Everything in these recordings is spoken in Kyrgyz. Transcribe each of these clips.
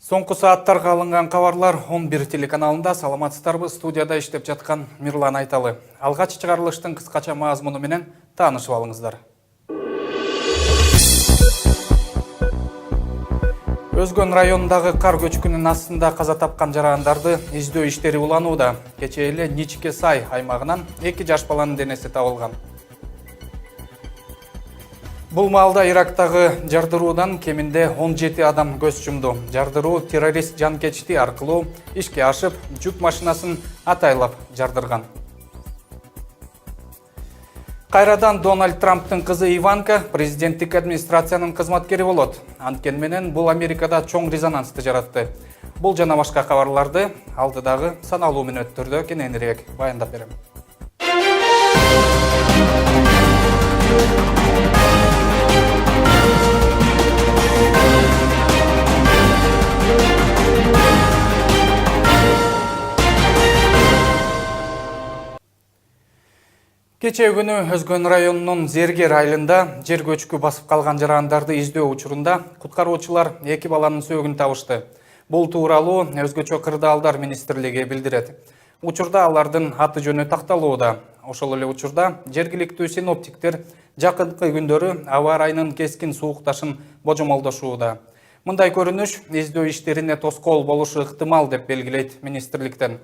Соңғы сааттарға алынған хабарлар 11 телеканалында. Саламатсыздарбы, студияда иштеп жаткан Мирлан Айталы. Алгач чыгарылыштын кыскача мазмуну менен таанышып алыңыздар. Өзгөн районундагы кар көчкүнүнүн астында каза тапкан жарандарды издөө иштери уланууда. Кечээ эле Ничке Сай аймагынан 2 жаш баланын денеси табылган. Бул маалда Ирактагы жардыруудан кеминде 17 адам көз жумду. Жардыруу террорист жанкечти аркылуу ишке ашып, жүк машинасын атайлап жардырган. Кайрадан Дональд Трамптын кызы Иванка президенттик администрациянын кызматкери болот. Анткени менен бул Америкада чоң резонансты жаратты. Бул жана башка кабарларды алдыдагы саналуу мүнөттөрдө кененирээк баяндап берем. Кечээ күнү Өзгөн районунун Зергер айылында жер көчкү басып калган жарандарды издөө учурунда куткаруучулар 2 баланын сөөгүн табышты. Бул тууралуу Өзгөчө кырдаалдар министрлиги билдирет. Учурда алардын аты жөнү такталууда. Ошол эле учурда жергиликтүү синоптиктер жакынкы күндөрү аба ырайынын кескин суукташын божомолдошууда. Мындай көрүнүш издөө иштерине тоскоол болушу ыктымал деп белгилейт министрликтен.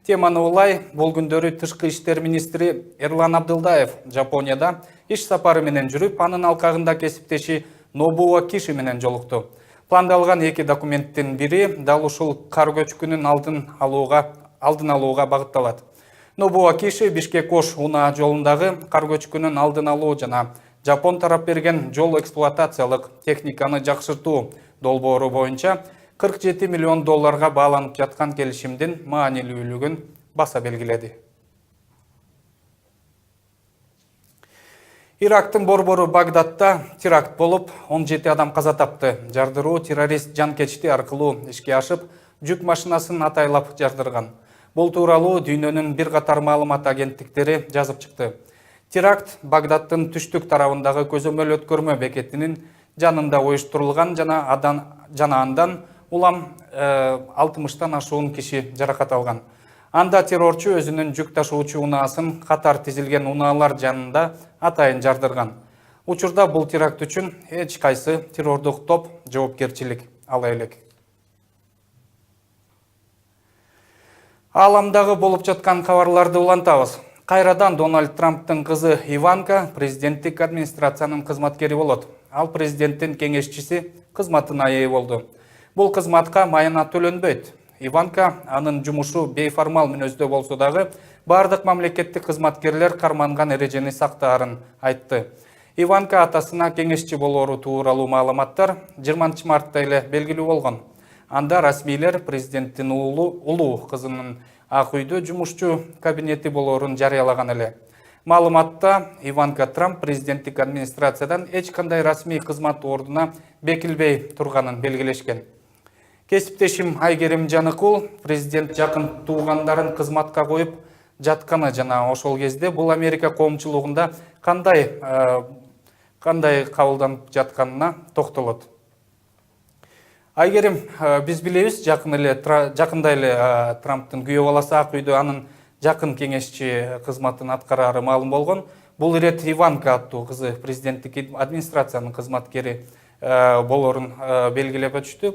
Теманы улай, бул күндөрү тышкы иштер министри Эрлан Абдылдаев Жапонияда иш сапары менен жүрүп, анын алкагында кесиптеши Нобуо Киши менен жолукту. Пландалган 2 документтин бири дал ушул кар көчкүнүн алдын алууга багытталат. Нобуо Киши Бишкек-Ош унаа жолундагы кар көчкүнүн алдын алуу жана Жапон тарап берген жол эксплуатациялык техниканы жакшыртуу долбоору боюнча $47 миллион бааланып жаткан келишимдин маанилүүлүгүн баса белгиледи. Ирактын борбору Багдадта теракт болуп, 17 адам каза тапты. Жардыруу террорист жанкечти аркылуу ишке ашып, жүк машинасын атайлап жардырган. Бул тууралуу дүйнөнүн бир катар маалымат агенттиктери жазып чыкты. Теракт Багдадтын түштүк тарабындагы көзөмөл өткөрмө бекетинин жанында уюштурулган жана андан улам 60-тан ашуун киши жаракат алган. Анда террорчу өзүнүн жүк ташуучу унаасын катар тизилген унаалар жанында атайын жардырган. Учурда бул теракт үчүн эч кайсы террордук топ жоопкерчилик ала элек. Ааламдагы болуп жаткан кабарларды улантабыз. Кайрадан Дональд Трамптын кызы Иванка президенттик администрациянын кызматкери болот. Ал президенттин кеңешчиси кызматына ээ болду. Бул кызматка майына төлөнбөйт. Иванка анын жумушу бейформал мүнөздө болсо дагы бардык мамлекеттик кызматкерлер карманган эрежени сактаарын айтты. Иванка атасына кеңешчи болоору тууралуу маалыматтар 20 мартта эле белгилүү болгон. Анда расмийлер президенттин улуу кызынын Ак үйдө жумушчу кабинети болоорун жарыялаган эле. Маалыматта Иванка Трамп президенттик администрациядан эч кандай расмий кызмат ордуна бекилбей турганын белгилешкен. Кесиптешим Айгерим Жаныкул президент жакын туугандарын кызматка коюп жатканы жана ошол кезде бул Америка коомчулугунда кандай кабылданып жатканына токтолот. Айгерим, биз билебиз, жакында эле Трамптын күйөө баласы Ак үйдө анын жакын кеңешчи кызматын аткарары маалым болгон. Бул ирет Иванка аттуу кызы президенттик администрациянын кызматкери болоорун белгилеп өтүштү.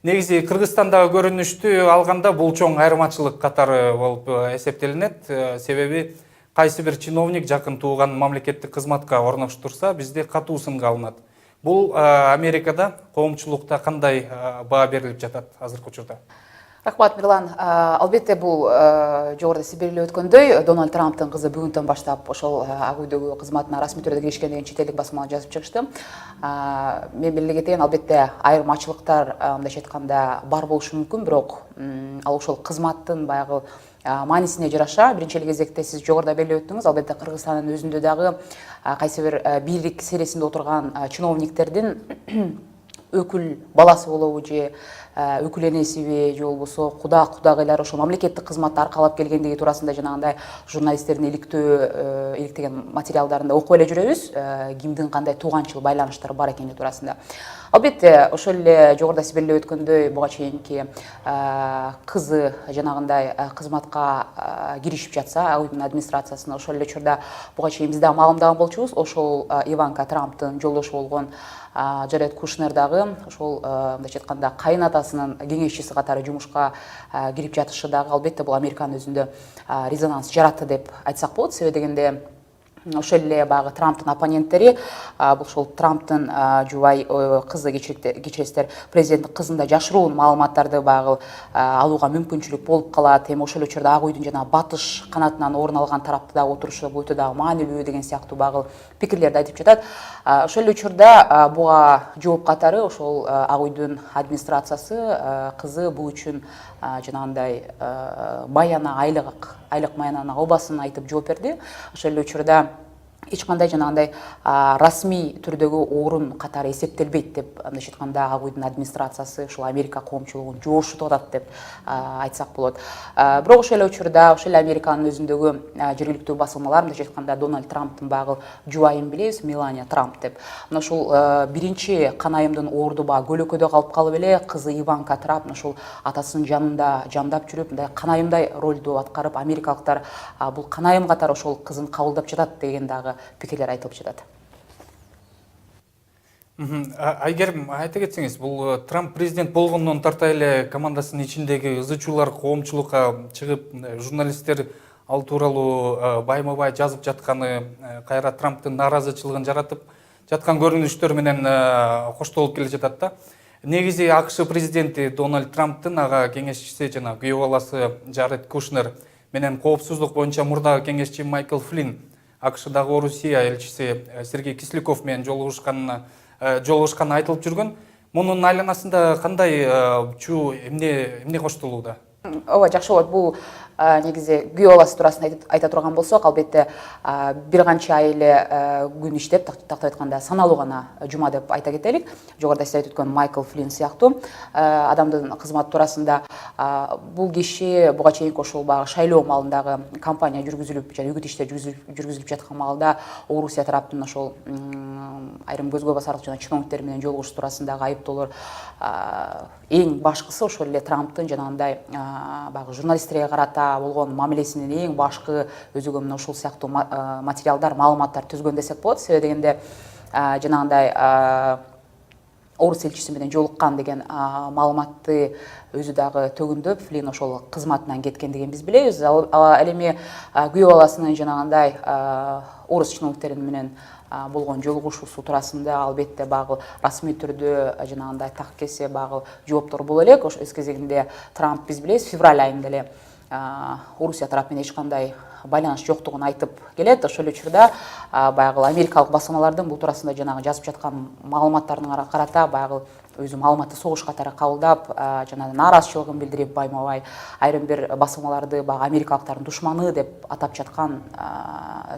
Негизи Кыргызстандагы көрүнүштү алганда бул чоң айырмачылык катары болуп эсептелинет. Себеби кайсы бир чиновник жакын тууган мамлекеттик кызматка орноштурса, бизде катуу сынга алынат. Бул Америкада коомчулукта кандай баа берилип жатат азыркы учурда? Рахмат, Мирлан. Албетте бул жогоруда сиз белгилеп өткөндөй, Дональд Трамптын кызы бүгүнтөн баштап ошол Ак үйдөгү кызматына расмий түрдө киришкен деген чет элдик басмалар жазып чыгышты. Мен белгилей кетейин, албетте айырмачылыктар мындайча айтканда бар болушу мүмкүн, бирок ал ошол кызматтын баягы маанисине жараша, биринчи кезекте сиз жогоруда белгилеп өттүңүз, албетте Кыргызстандын өзүндө дагы кайсы бир бийлик сересинде отурган чиновниктердин өкүл баласы болобу же өкүл энесиби же болбосо кудагыйлар ошо мамлекеттик кызматты аркалап келгендиги туурасында жанагындай журналисттердин иликтеген материалдарында окуп эле жүрөбүз, кимдин кандай тууганчыл байланыштары бар экени туурасында. Албетте ошол эле жогоруда сибирлеп өткөндөй буга чейинки кызы жанагындай кызматка киришип жатса, АУдун администрациясына ошол эле учурда буга чейин биз да маалымдаган болчубуз, ошол Иванка Трамптын жолдошу болгон Джаред Кушнер дагы ошол мындайча айтканда кайынатасынын кеңешчиси катары жумушка кирип жатышы дагы албетте бул Американын өзүндө резонанс жаратты деп айтсак болот. Себеби дегенде ошол эле баягы Трамптын оппоненттери, бул ошол Трамптын жубай кызы, кечиресиздер, президенттин кызында жашыруун маалыматтарды баягы алууга мүмкүнчүлүк болуп калат. Эми ошол учурда Ак Үйдүн жана батыш канатынан орун алган тарапты дагы отурушу өтө дагы маанилүү деген сыяктуу баягы пикирлерди айтып жатат. Ошол эле учурда буга жооп катары ошол Ак Үйдүн администрациясы кызы бул үчүн жанагындай баяна айлык маянанын албасын айтып жооп берди. Ошол эле учурда эч кандай жанагындай расмий түрдөгү орун катары эсептелбейт деп мындайча айтканда Ак Үйдүн администрациясы ушул Америка коомчулугун жоошутуп атат деп айтсак болот. Бирок ошол эле учурда ошол эле Американын өзүндөгү жергиликтүү басылмалар мындайча айтканда Дональд Трамптын баягы жубайын билебиз, Мелания Трамп деп. Мына ушул биринчи канайымдын орду баягы көлөкөдө калып калып эле кызы Иванка Трамп ушул атасынын жанында жамдап жүрүп, мындай канайымдай ролду аткарып, америкалыктар бул канайым катары ошол кызын кабылдап жатат деген дагы пикирлер айтылып жатат. Айгерим, айта кетсеңиз, бул Трамп президент болгондон тарта эле командасынын ичиндеги ызычуулар коомчулукка чыгып, журналисттер ал тууралуу байма-бай жазып жатканы кайра Трамптын нааразычылыгын жаратып жаткан көрүнүштөр менен коштолуп келе жатат да. Негизи АКШ президенти Дональд Трамптын ага кеңешчиси жана күйөө баласы Джаред Кушнер менен коопсуздук боюнча мурдагы кеңешчи Майкл Флинн, АКШдагы Орусия элчиси Сергей Кисляков менен жолугушканы айтылып жүргөн. Мунун айланасында кандай чуу эмне коштолууда? Ооба, жакшы болот. Бул негизи күйөө баласы туурасында айта турган болсок, албетте бир канча ай эле күн иштеп, тактап айтканда саналуу гана жума деп айта кетелик. Жогоруда сиз айтып өткөн Майкл Флинн сыяктуу адамдын кызматы туурасында бул киши буга чейинки ошол баягы шайлоо маалындагы кампания жүргүзүлүп, жана үгүт иштер жүргүзүлүп жаткан маалда Орусия тараптын ошол айрым көзгө басарлык жана чиновниктер менен жолугушуу туурасындагы айыптоолор эң башкысы ошол эле Трамптын жанагындай баягы журналисттерге карата болгон мамилесинин эң башкы өзөгө мына ушул сыяктуу материалдар, маалыматтар түзгөн десек болот. Себеби дегенде жанагындай Орус элчиси менен жолуккан деген маалыматты өзү дагы төгүндөп, Флинн ошол кызматынан кеткендигин биз билебиз. Ал эми күйөө баласынын жанагындай Орус чиновниктери менен болгон жолугушуусу туурасында албетте багы расмий түрдө жанагындай так кесе багы жооптор боло элек. Ошо өз кезегинде Трамп биз билебиз февраль айында эле Орусия тарапы менен эч кандай байланыш жоктугун айтып келет. Ошол учурда баягы америкалык басылмалардын бул туурасында жанагы жазып жаткан маалыматтарына карата баягы өзү маалыматты согуш катары кабылдап, жана нааразычылыгын билдирип, байма-бай айрым бир басылмаларды баягы америкалыктардын душманы деп атап жаткан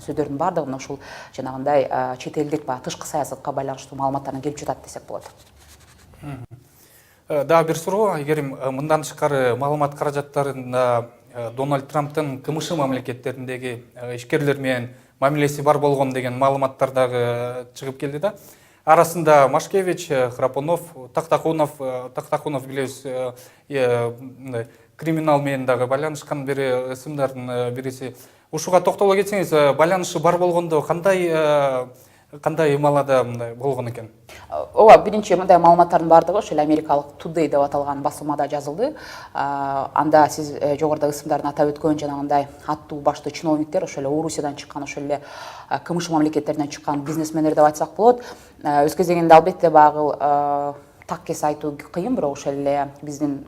сөздөрдүн баардыгы ушул жанагындай чет элдик баягы тышкы саясатка байланыштуу маалыматтардан келип жатат десек болот. Дагы бир суроо, Айгерим, мындан тышкары маалымат каражаттарында Дональд Трамптын КМШ мамлекеттериндеги ишкерлер менен мамилеси бар болгон деген маалыматтар дагы чыгып келди да. Арасында Машкевич, Храпунов, Тактакунов билебиз, криминал менен дагы байланышкан бири ысымдардын бириси. Ушуга токтоло кетсеңиз, байланышы бар болгондо кандай маалада болгон экен? Ооба, биринчи мындай маалыматтардын баардыгы ошол америкалык Today деп аталган басылмада жазылды. Анда сиз жогоруда ысымдарын атап өткөн жанагындай аттуу баштуу чиновниктер, ошол эле Орусиядан чыккан, ошол эле КМШ мамлекеттеринен чыккан бизнесмендер деп айтсак болот. Өз кезегинде албетте багы так кес айтуу кыйын, бирок ошол эле биздин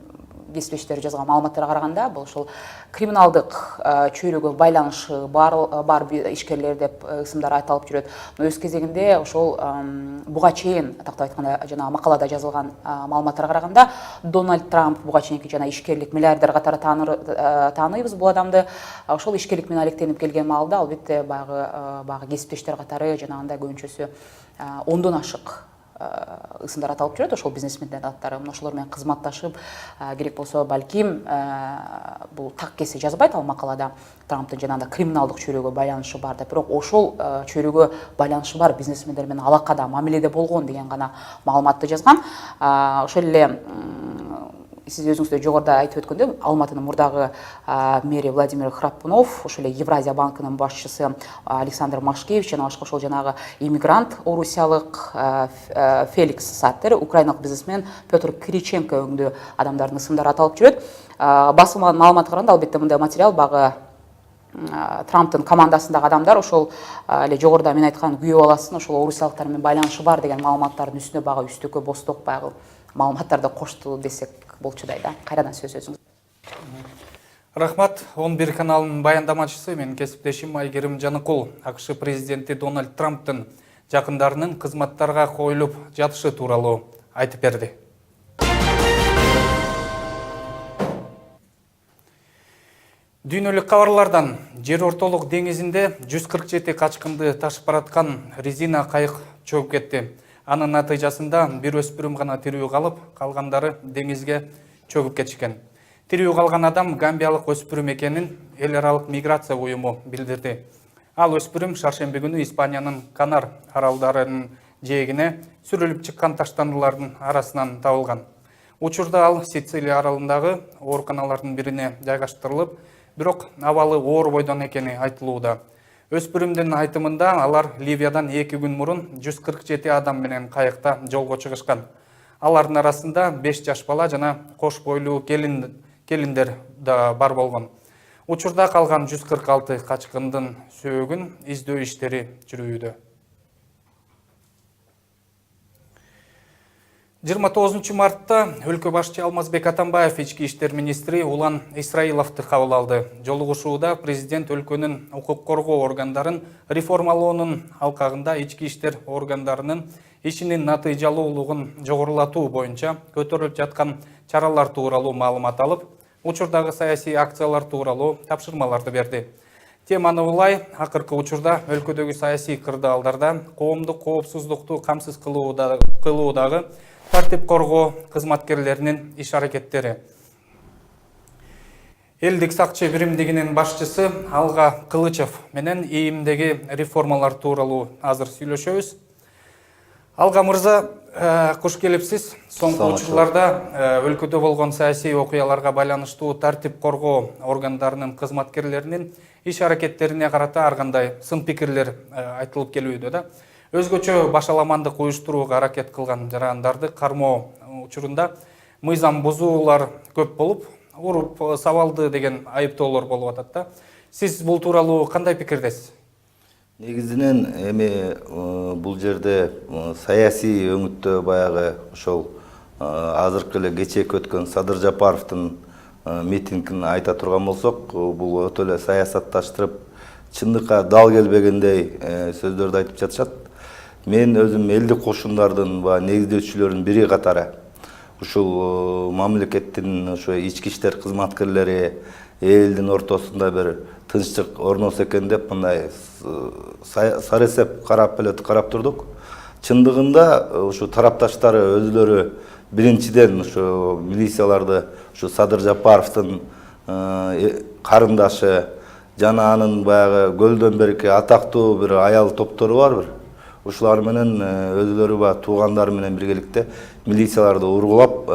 кесиптештер жазган маалыматтарга караганда бул ошол криминалдык чөйрөгө байланышы бар ишкерлер деп ысымдар айтылып жүрөт. Өз кезегинде ошол буга чейин тактап айтканда жана макалада жазылган маалыматтарга караганда Дональд Трамп буга чейинки жана ишкерлик миллиардер катары тааныйбыз бул адамды. Ошол ишкерлик менен алектенип келген маалда албетте баягы кесиптештер катары жанагындай көбүнчөсү 10дон ашык ысымдар аталып жүрөт, ошол бизнесмендердин аттары. Ошолор менен кызматташып, керек болсо балким бул так кесе жазбайт ал макалада Трамптын жанагындай криминалдык чөйрөгө байланышы бар деп, бирок ошол чөйрөгө байланышы бар бизнесмендер менен алакада, мамиледе болгон деген гана маалыматты жазган. Ошол эле сиз өзүңүз да жогоруда айтып өткөндөй, Алматынын мурдагы мэри Владимир Храпунов, ошол эле Евразия банкынын башчысы Александр Машкевич, жана башка ошол жанагы иммигрант орусиялык Феликс Саттер, украиналык бизнесмен Петр Кириченко өңдүү адамдардын ысымдары аталып жүрөт. Басылманын маалыматына караганда, албетте мындай материал багы Трамптын командасындагы адамдар ошол эле жогоруда мен айткан күйөө баласын ошол орусиялыктар менен байланышы бар деген маалыматтардын үстүнө багы үстөккө босток байгы маалыматтарды кошту десек болчудай да. Кайрадан сөз өзүңүз. Рахмат. 11 каналынын баяндамачысы мен кесиптешим Айгерим Жаныкул АКШ президенти Дональд Трамптын жакындарынын кызматтарга коюлуп жатышы тууралуу айтып берди. Дүйнөлүк кабарлардан жер ортолук деңизинде 147 качкынды ташып бараткан резина кайык чөгүп кетти. Анын натыйжасында бир өспүрүм гана тирүү калып, калгандары деңизге чөгүп кетишкен. Тирүү калган адам гамбиялык өспүрүм экенин эл аралык миграция уюму билдирди. Ал өспүрүм шаршемби күнү Испаниянын Канар аралдарынын жээгине сүрүлүп чыккан таштандылардын арасынан табылган. Учурда ал Сицилия аралындагы ооруканалардын бирине жайгаштырылып, бирок абалы оор бойдон экени айтылууда. Өспүрүмдүн айтымында алар Ливиядан 2 күн мурун 147 адам менен кайыкта жолго чыгышкан. Алардын арасында 5 жаш бала жана кош бойлуу келиндер да бар болгон. Учурда калган 146 качкындын сөөгүн издөө иштери жүрүүдө. 29 мартта өлкө башчы Алмазбек Атамбаев ички иштер министри Улан Исраиловду кабыл алды. Жолугушууда президент өлкөнүн укук коргоо органдарын реформалоонун алкагында ички иштер органдарынын ишинин натыйжалуулугун жогорулатуу боюнча көтөрүлүп жаткан чаралар тууралуу маалымат алып, учурдагы саясий акциялар тууралуу тапшырмаларды берди. Теманы улай, акыркы учурда өлкөдөгү саясий кырдаалдарда коомдук коопсуздукту камсыз кылуудагы тартип коргоо кызматкерлеринин иш аракеттери. Элдик сакчы биримдигинин башчысы Алга Кылычев менен ИИМдеги реформалар тууралуу азыр сүйлөшөбүз. Алга мырза, куш келипсиз. Соңку учурларда өлкөдө болгон саясий окуяларга байланыштуу тартип коргоо органдарынын кызматкерлеринин иш аракеттерине карата ар кандай сын пикирлер айтылып келүүдө да. Өзгөчө башаламандык уюштурууга аракет кылган жарандарды кармоо учурунда мыйзам бузуулар көп болуп, уруп сабалды деген айыптоолор болуп атат да. Сиз бул тууралуу кандай пикирдесиз? Негизинен эми бул жерде саясий өңүттө баягы ошол азыркы эле кечээки өткөн Садыр Жапаровдун митингин айта турган болсок, бул өтө эле саясатташтырып, чындыкка дал келбегендей сөздөрдү айтып жатышат. Мен өзүм элдик кошундардын негиздөөчүлөрүнүн бири катары ушул мамлекеттин ошо ички иштер кызматкерлери элдин ортосунда бир тынчтык орносо экен деп мындай саресеп карап турдук. Чындыгында ушу тарапташтары өзүлөрү биринчиден ушу милицияларды ушу Садыр Жапаровдун карындашы жана анын баягы көлдөн берки атактуу бир аял топтору бар бир. Ушулар менен өзүлөрү туугандары менен биргеликте милицияларды ургулап,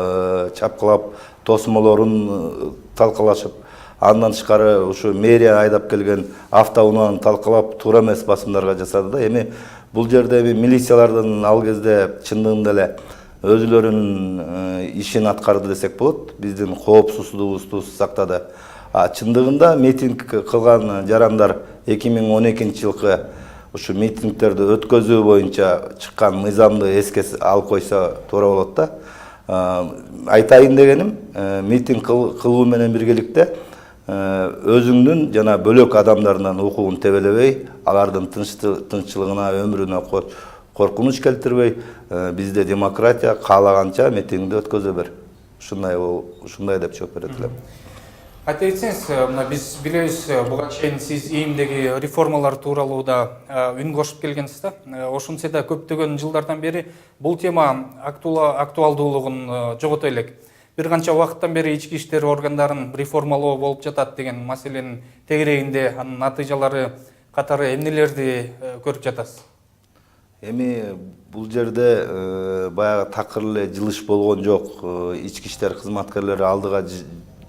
чапкылап, тосмолорун талкалашып, андан тышкары ушу мэрия айдап келген автоунааны талкалап, туура эмес басымдарга жасады да. Эми бул жерде милициялардын ал кезде чындыгында эле өзүлөрүнүн ишин аткарды десек болот. Биздин коопсуздугубузду сактады. Чындыгында митинг кылган жарандар 2012 жылкы ушу митингтерди өткөзүү боюнча чыккан мыйзамды эске алып койсо туура болот да. Айтайын дегеним, митинг кылуу менен биргеликте өзүңдүн жана бөлөк адамдарынан укугун тебелебей, алардын тынччылыгына, өмүрүнө коркунуч келтирбей, бизде демократия каалаганча митингди өткөзө бер. Ушундай деп жооп берет элем. Айта кетсеңіз, мына биз билебиз, буга чейин сиз ийимдеги реформалар тууралуу да үн кошуп келгенсиз да. Ошентсе да көптөгөн жылдардан бери бул тема актуалдуулугун жогото элек. Бир канча убакыттан бери ички иштер органдарын реформалоо болуп жатат деген маселенин тегерегинде анын натыйжалары катары эмнелерди көрүп жатасыз? Эми бул жерде баягы такыр эле жылыш болгон жок. Ички иштер кызматкерлери алдыга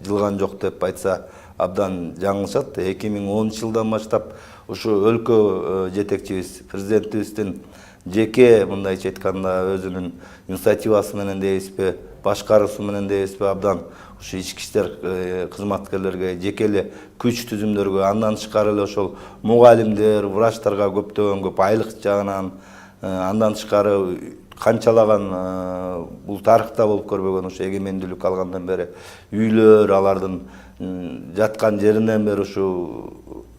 жылган жок деп айтса абдан жаңылышат. 2010-жылдан баштап ушу өлкө жетекчибиз, президентибиздин жеке мындайча айтканда өзүнүн инициативасы менен дейбизби, башкаруусу менен дейбизби, абдан ушу ички иштер кызматкерлерге жеке эле күч түзүмдөргө, андан тышкары эле ошол мугалимдер, врачтарга көп айлык жагынан, андан тышкары канчалаган бул тарыхта болуп көрбөгөн ушу эгемендүүлүк алгандан бери үйлөр, алардын жаткан жеринен бери ушу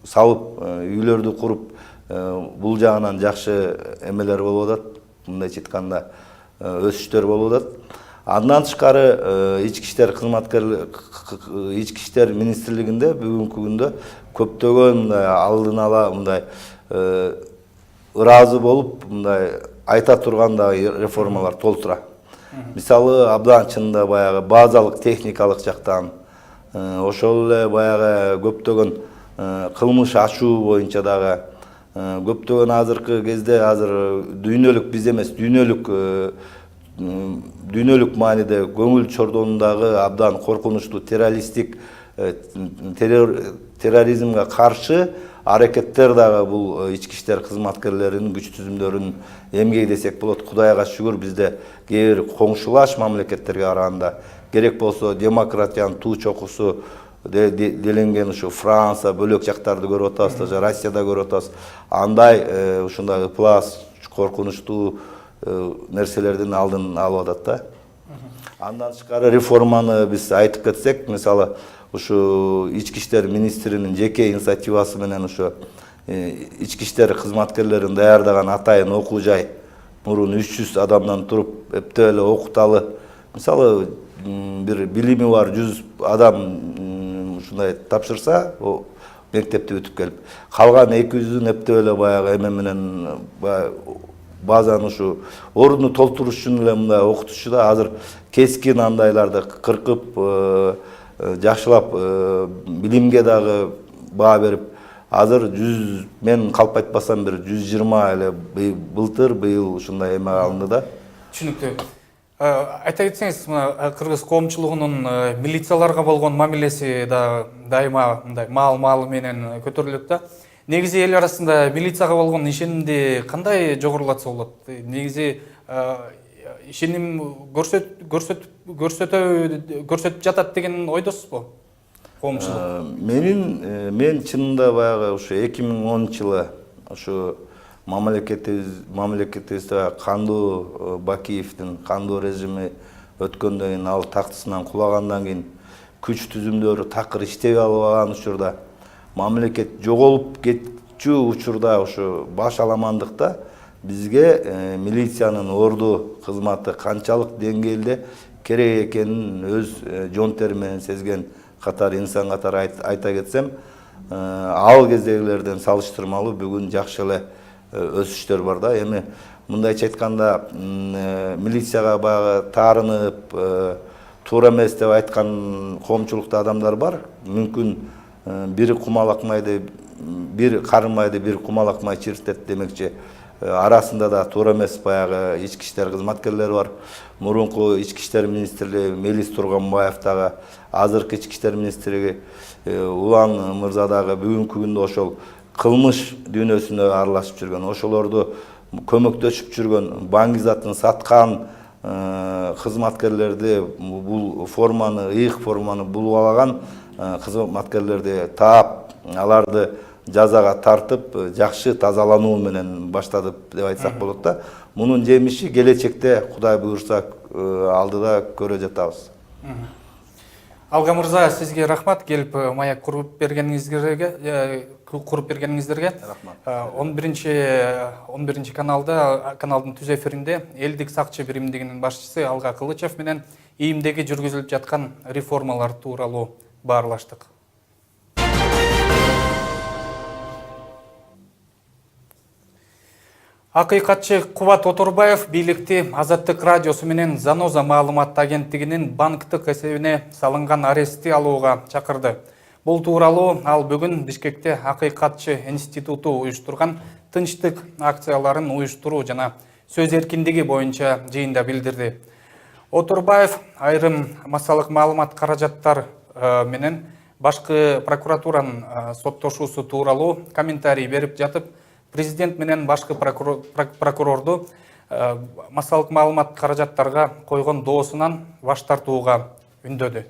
салып, үйлөрдү куруп, бул жагынан жакшы эмелер болуп атат, мындайча айтканда өсүштөр болуп атат. Андан тышкары ички иштер министрлигинде бүгүнкү күндө көптөгөн алдын ала мындай ыраазы болуп, мындай айта турган да реформалар толтура. Мисалы, абдан чынында баягы базалык техникалык жактан, ошол эле баягы көптөгөн кылмыш ачуу боюнча дагы көптөгөн азыркы кезде дүйнөлүк биз эмес, дүйнөлүк мааниде көңүл чордонундагы абдан коркунучтуу террористтик терроризмге каршы аракеттер дагы бул ички иштер кызматкерлеринин күч түзүмдөрүнүн эмгеги десек болот. Кудайга шүгүр, бизде кээ бир коңшулаш мамлекеттерге караганда керек болсо демократиянын туу чокусу деленген ушу Франция, бөлөк жактарды көрүп атабыз, даже Россияда көрүп атабыз. Андай ушундай ыплас, коркунучтуу нерселердин алдын алып атат да. Андан тышкары реформаны биз айтып кетсек, мисалы, ушу ички иштер министринин жеке инициативасы менен ушу ички иштер кызматкерлерин даярдаган атайын окуу жай мурун 300 адамдан туруп эптеп эле окуталы. Мисалы, бир билими бар 100 адам ушундай тапшырса, мектепти бүтүп келип, калган 200-ün эптеп эле баягы эме менен базаны ушу орунду толтуруш үчүн эле мындай окутуучу да азыр кескин андайларды кыркып, жакшылап билимге дагы баа берип, азыр 100, мен калп айтпасам бир 120 эле быйыл ушундай эме алынды да. Түшүнүктүү. Айта кетсеңиз, кыргыз коомчулугунун милицияларга болгон мамилеси да дайыма мындай маал менен көтөрүлөт да. Негизи эл арасында милицияга болгон ишенимди кандай жогорулатса болот? Негизи ишеним көрсөтүп жатат деген ойдосузбу? Коомчулук. Мен чынында баягы ушу 2010-жылы ушу мамлекетибизде кандуу Бакиевдин кандуу режими өткөндөн кийин, ал тактысынан кулагандан кийин күч түзүмдөрү такыр иштебей алган учурда, мамлекет жоголуп кетчү учурда, ушу баш аламандыкта бизге милициянын орду кызматы канчалык деңгээлде керек экенин өз жон тери менен сезген катар инсан катары айта кетсем, ал кездегилерден салыштырмалуу бүгүн жакшы эле өсүштөр бар да. Эми мындайча айтканда, милицияга баягы таарынып, туура эмес деп айткан коомчулукта адамдар бар. Мүмкүн бири кумалакмайды, бир карымайды, бир кумалакмай чиртет демекчи. Арасында да туура эмес баягы ички иштер кызматкерлери бар. Мурунку ички иштер министри Мелис Турганбаев дагы, азыркы ички иштер министри Улан мырза дагы бүгүнкү күндө ошол кылмыш дүйнөсүнө аралашып жүргөн, ошолорду көмөктөшүп жүргөн, баңгизатын саткан кызматкерлерди, бул форманы, ыйык форманы булуп алаган кызматкерлерди таап, аларды жазага тартып, жакшы тазалануу менен баштады деп айтсак болот да. Мунун жемиши келечекте Кудай буйрса алдыда көрө жатабыз. Алга мырза, сизге рахмат, келип маяк куруп бергениңиздерге. Рахмат. 11 каналдын түз эфиринде элдик сакчы биримдигинин башчысы Алга Кылычев менен ийимдеги жүргүзүлүп жаткан реформалар тууралуу баарлаштык. Акыйкатчы Кубат Оторбаев бийликти Азаттык радиосу менен Заноза маалымат агенттигинин банктык эсебине салынган арестти алууга чакырды. Бул тууралуу ал бүгүн Бишкекте Акыйкатчы институту уюштурган тынчтык акцияларын уюштуруу жана сөз эркиндиги боюнча жыйында билдирди. Оторбаев айрым массалык маалымат каражаттар менен башкы прокуратуранын соттошуусу тууралуу комментарий берип жатып, президент менен башкы прокурорду массалык маалымат каражаттарга койгон доосунан баш тартууга үндөдү.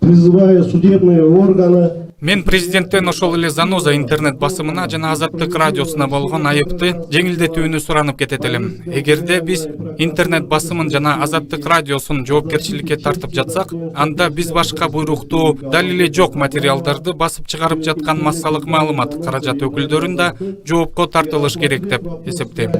Призываю судебные органы. Мен президенттен ошол эле Заноза интернет басымына жана Азаттык радиосуна болгон айыпты жеңилдетүүнү суранып кетет элем. Эгерде биз интернет басымын жана Азаттык радиосун жоопкерчиликке тартып жатсак, анда биз башка буйруктуу далили жок материалдарды басып чыгарып жаткан массалык маалымат каражат өкүлдөрүн да жоопко тартылыш керек деп эсептейм.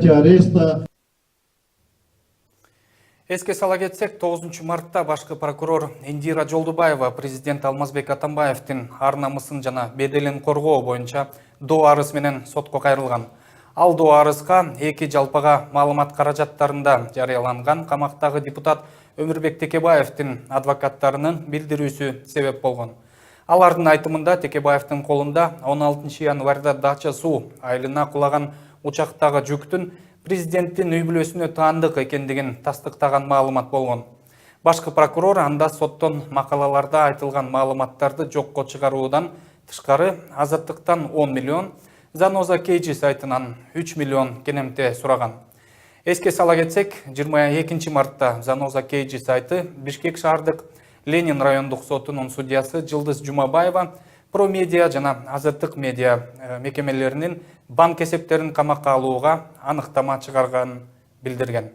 Эске сала кетсек, 9 мартта башкы прокурор Индира Жолдубаева президент Алмазбек Атамбаевдин ар намысын жана беделин коргоо боюнча доо арыз менен сотко кайрылган. Ал доо арызга эки жалпага маалымат каражаттарында жарыяланган камактагы депутат Өмүрбек Текебаевдин адвокаттарынын билдирүүсү себеп болгон. Алардын айтымында Текебаевдин колунда 16 январда Дача суу айылына кулаган учактагы жүктүн президенттин үй бүлөсүнө таандык экендигин тастыктаган маалымат болгон. Башкы прокурор анда соттон макалаларда айтылган маалыматтарды жокко чыгаруудан тышкары Азаттыктан 10 миллион, Заноза Кейджи сайтынан 3 миллион кенемте сураган. Эске сала кетсек, 22 мартта Заноза Кейджи сайты Бишкек шаардык Ленин райондук сотунун судьясы Жылдыз Жумабаева Промедиа жана Азаттык медиа мекемелеринин банк эсептерин камакка алууга аныктама чыгарганын билдирген.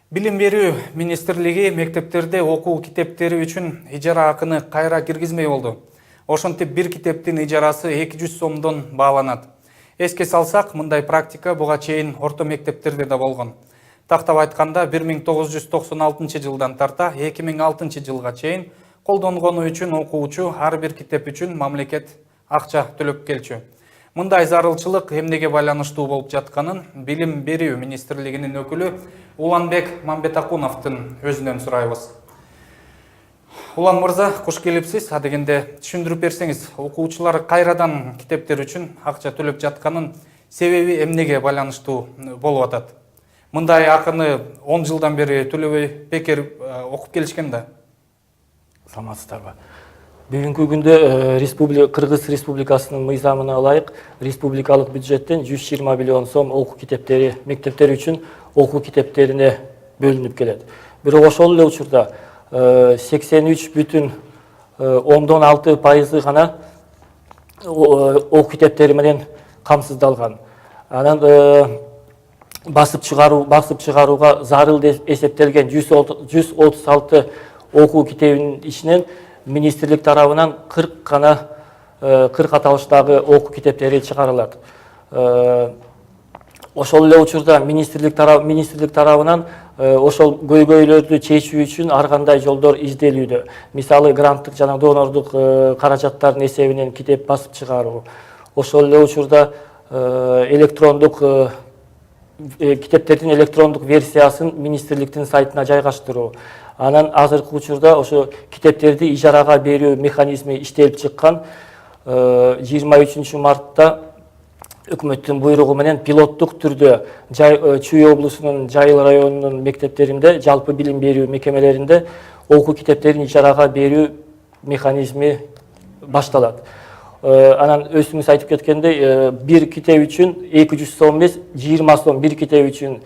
Билим берүү министрлиги мектептерде окуу китептери үчүн ижара акыны кайра киргизмей болду. Ошентип бир китептин ижарасы 200 сомдон бааланат. Эске салсак, мындай практика буга чейин орто мектептерде да болгон. Тактап айтканда 1996 жылдан тарта 2006 жылга чейин колдонгону үчүн окуучу ар бир китеп үчүн мамлекет акча төлөп келчү. Мындай зарылчылык эмнеге байланыштуу болуп жатканын Билим берүү министрлигинин өкүлү Уланбек Мамбетакуновдун өзүнөн сурайбыз. Улан мырза, куш келипсиз. Адегенде түшүндүрүп берсеңиз, окуучулар кайрадан китептер үчүн акча төлөп жатканын себеби эмнеге байланыштуу болуп атат? Мындай акыны 10 жылдан бери төлөбөй бекер окуп келишкен да. Саламатсыздарбы. Бүгүнкү күндө Кыргыз Республикасынын мыйзамына ылайык республикалык бюджеттен 120 миллион сом окуу китептери, мектептер үчүн окуу китептерине бөлүнүп келет. Бирок ошол эле учурда 83,6% гана окуу китептери менен камсыздалган. Анан басып чыгарууга зарыл деп эсептелген 136 окуу китебинин ичинен министрлик тарабынан 40 аталыштагы окуу китептери чыгарылат. Ошол эле учурда министрлик тарабынан ошол көйгөйлөрдү чечүү үчүн ар кандай жолдор изделүүдө. Мисалы, гранттык жана донордук каражаттардын эсебинен китеп басып чыгаруу. Ошол эле учурда электрондук китептердин электрондук версиясын министрликтин сайтына жайгаштыруу. Анан азыркы учурда ошо китептерди ижарага берүү механизми иштелип чыккан. 23 мартта өкмөттүн буйругу менен пилоттук түрдө Чүй облусунун Жайыл районунун мектептеринде, жалпы билим берүү мекемелеринде окуу китептерин ижарага берүү механизми башталат. Анан өзүңүз айтып кеткендей, бир китеп үчүн 200 сом эмес, 20 сом, бир китеп үчүн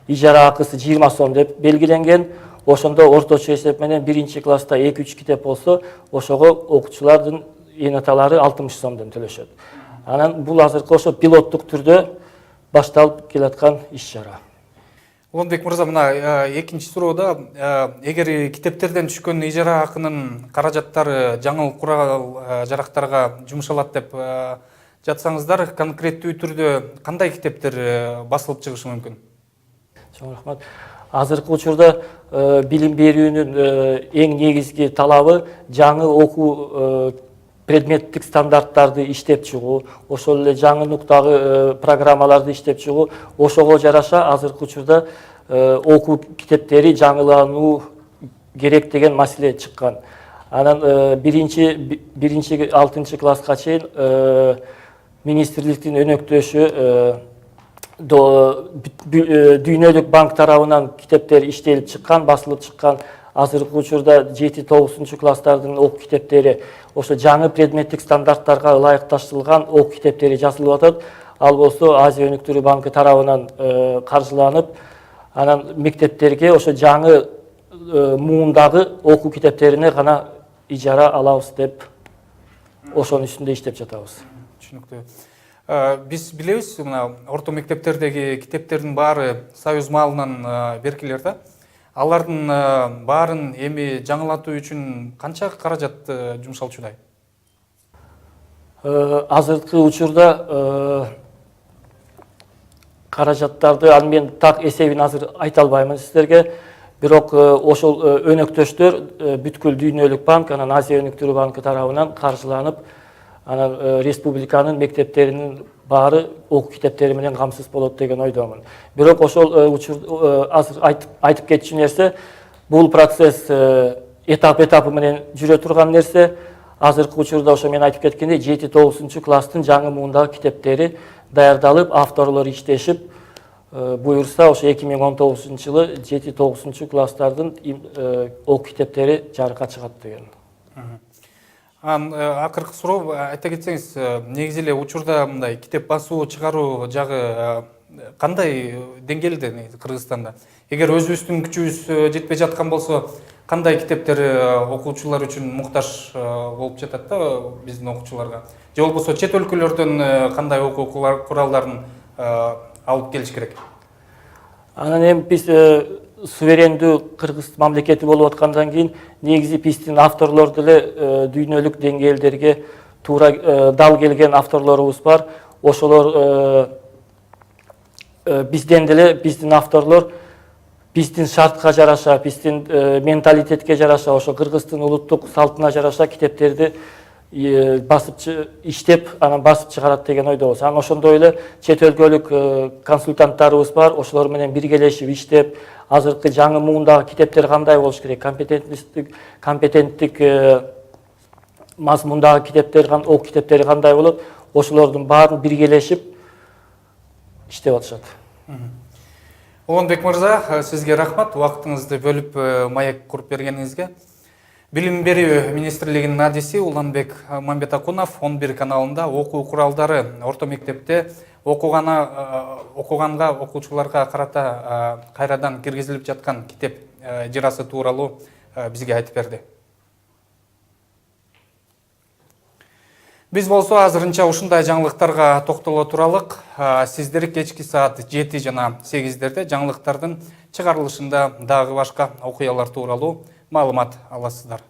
ижара акысы 20 сом деп белгиленген. Ошондо орточо эсеп менен 1-класста 2-3 китеп болсо, ошого окуучулардын энаталары 60 сомдон төлөшөт. Анан бул азыркы ошо пилоттук түрдө башталып келаткан иш-чара. Уланбек мырза, мына экинчи суроодо, эгер китептерден түшкөн ижара акынын каражаттары жаңыл курал жарактарга жумшалат деп жатсаңыздар, конкреттүү түрдө кандай китептер басылып чыгышы мүмкүн? Чоң рахмат. Азыркы учурда билим берүүнүн эң негизги талабы жаңы окуу предметтик стандарттарды иштеп чыгуу, ошол эле жаңы нуктагы программаларды иштеп чыгуу. Ошого жараша азыркы учурда окуу китептери жаңылануу керек деген маселе чыккан. Анан биринчи 6 класска чейин министрликтин өнөктөшү Дүйнөлүк банк тарабынан китептер иштелип чыккан, басылып чыккан. Азыркы учурда 7-9 класстардын окуу китептери ошо жаңы предметтик стандарттарга ылайыкташтырылган окуу китептери жазылып атат. Ал болсо Азия өнүктүрүү банкы тарабынан каржыланып, анан мектептерге ошо жаңы муундагы окуу китептерине гана ижара алабыз деп ошонун үстүндө иштеп жатабыз. Түшүнүктүү. Биз билебиз, мына орто мектептердеги китептердин баары Союз малынан беркилер да. Алардын баарын эми жаңылатуу үчүн канча каражат жумшалчудай? Азыркы учурда каражаттарды мен так эсебин азыр айта албаймын сиздерге. Бирок ошол өнөктөштөр бүткүл Дүйнөлүк банк, анан Азия өнүктүрүү банкы тарабынан каржыланып, анан республиканын мектептеринин баары окуу китептери менен камсыз болот деген ойдомун. Бирок ошол азыр айтып кетчү нерсе, бул процесс этап менен жүрө турган нерсе. Азыркы учурда ошо мен айтып кеткендей 7-9 класстын жаңы муундагы китептери даярдалып, авторлор иштешип, буюрса ошо 2019 жылы 7-9 класстардын окуу китептери жарыкка чыгат деген. Акыркы суроо, айта кетсеңиз, негизи эле учурда мындай китеп басуу, чыгаруу жагы кандай деңгээлде Кыргызстанда? Эгер өзүбүздүн күчүбүз жетпей жаткан болсо, кандай китептер окуучулар үчүн муктаж болуп жатат да биздин окуучуларга? Же болбосо чет өлкөлөрдөн кандай окуу куралдарын алып келиш керек? Анан эми биз суверендүү Кыргыз мамлекети болуп аткандан кийин негизи биздин авторлор деле дүйнөлүк деңгээлдерге туура дал келген авторлорубуз бар. Ошолор бизден деле биздин авторлор биздин шартка жараша, биздин менталитетке жараша, ошо Кыргыздын улуттук салтына жараша китептерди басып иштеп, анан басып чыгарат деген ойдобуз. Анан ошондой эле чет өлкөлүк консультанттарыбыз бар, ошолор менен биргелешип иштеп, азыркы жаңы муундагы китептер кандай болуш керек, компетенттик мазмундагы китептер, окуу китептери кандай болот, ошолордун баарын биргелешип иштеп атышат. Уланбек мырза, сизге рахмат, убактыңызды бөлүп маек куруп бергениңизге. Билим берүү министрлигинин адиси Уланбек Мамбетакунов 11 каналында окуу куралдары орто мектепте окуганга окуучуларга карата кайрадан киргизилип жаткан китеп жырасы тууралуу бизге айтып берди. Биз болсо азырынча ушундай жаңылыктарга токтоло туралык. Сиздер кечки саат 7 жана 8-дерде жаңылыктардын чыгарылышында дагы башка окуялар тууралуу маалымат аласыздар.